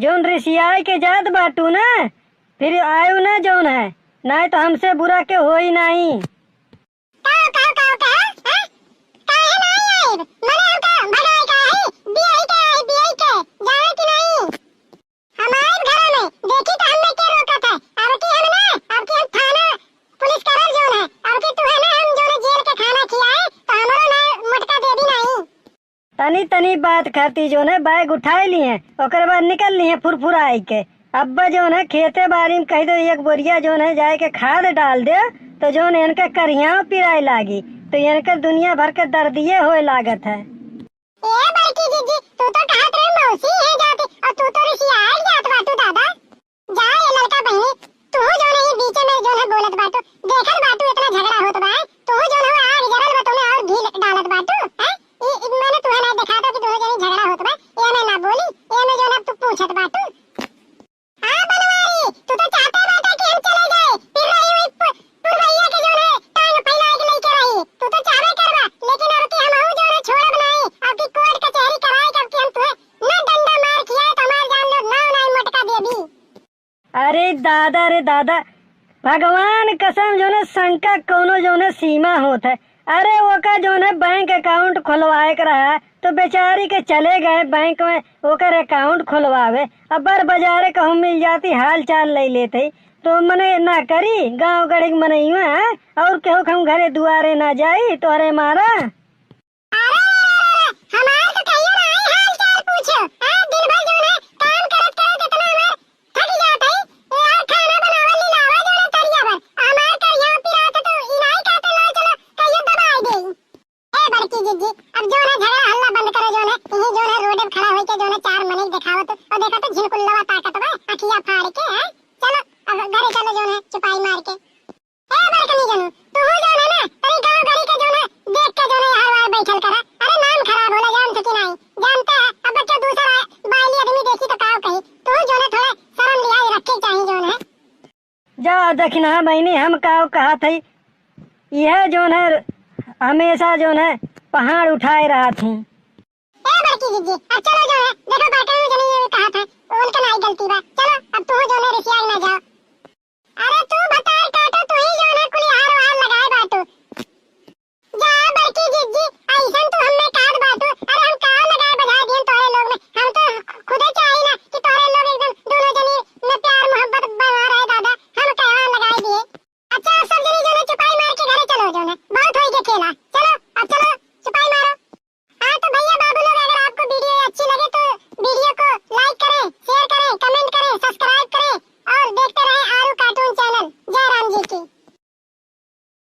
Zone रिसियाई के जात बाटू ना, फिर आयु ना जोन है, नहीं तो हमसे बुरा के हो ही नहीं। तनी तनी बात खाती जो है बैग उठाई लिए, ओकर बाद निकल लिए फुरफुरा आई के। अब्बा जो है खेते बाड़ी में कह दो एक बोरिया जो है जाए के खाद डाल दे, तो जो है इनका करिया पिराए लागी, तो इनका दुनिया भर के दर्दिये होए लागत है। ए बड़की जीजी, तू तो कहत रही मौसी है जाती, और तू तो रिसियाई जात बाटू दादा। जा ये लड़का बहनी, तू जो है ये बीच में जो है बोलत बाटू, देखत बाटू इतना झगड़ा होत बा, तू जो है आग जरल बा तूने और घी डालत बाटू है। मैंने तुम्हें नहीं देखा था कि दोनों जनी झगड़ा होत बा, ये मैं ना बोली, ये मैं जो है तू पूछत बाटू। हां बनवारी, तू तो चाहते बाटा कि हम चले जाए, फिर रही हुई पुरवैया के जो है टांग फैला के लेके रही, तू तो चाहे करवा, लेकिन अब कि हम हूं जो है छोड़ब नहीं, अब की कोर्ट कचहरी कराए कब कि हम तुम्हें ना डंडा मार किया तो हमार जान लो ना ना मटका देबी। अरे दादा, भगवान कसम जो है शंका कोनो जो है सीमा होत है। अरे वो का जो है बैंक अकाउंट खुलवाए के रहा, तो बेचारी के चले गए बैंक में ओकर अकाउंट खुलवावे, अब बर बाजारे कहूँ मिल जाती हाल चाल ले लेते, तो मने ना करी गाँव गड़ी मने है, और केहू कहूँ घरे दुआरे ना जाई तो अरे मारा। हमार तो कहियो ना आई हाल चाल पूछो, हां दिन भर जो है काम करत करत इतना हमार थक जात है यार, खाना बनावल ली लावा जो है तरिया भर हमार करिया पिरात तो इनाई कहते ला चलो कहियो दबाई दे। ए बड़की जीजी, अब जो है झगड़ा हल्ला बंद करो, जो है यही जो है रोड पे खड़ा होई के जो है चार मने दिखावत, और देखा तो झिलकुल्लावा ताकत बा अखिया फाड़ के है। चलो अब घरे चलो जो है चुपाई मार के। ए बड़कनी जनू, तू जो है ना तेरी गांव गड़ी के जो है देख के जो है हर बार बैठल करा, अरे नाम खराब होला जान सकी नहीं, जानता है अब बच्चा दूसरा बाइली आदमी देखी तो काव कही, तू जो है थोड़ा शर्म लिहाज रखे चाहिए जो है। जा दक्षिणा बहनी, हम काव कहा थी, यह जो है हमेशा जो है पहाड़ उठाए रहा थी। ए बड़की जीजी, अब चलो जो है देखो बाटे में जनी ये कहा था, उनका नहीं गलती बा, चलो अब तू जो है रिसियाई ना जाओ। अरे तू बता काटो, तू ही जो है कुली हार वार लगाए बाटू। जा बड़की जीजी, ऐसन तू हमें काट बाटू, अरे हम काव लगाए बजा दिए तोरे लोग में, हम तो खुदे चाहिए ना कि तोरे लोग एकदम दोनों जनी में प्यार मोहब्बत बना रहे दादा, हम काव लगाए दिए। अच्छा सब जनी जो है चुपाई मार के घरे चलो, जो है बहुत होई के खेला, चलो अब चलो।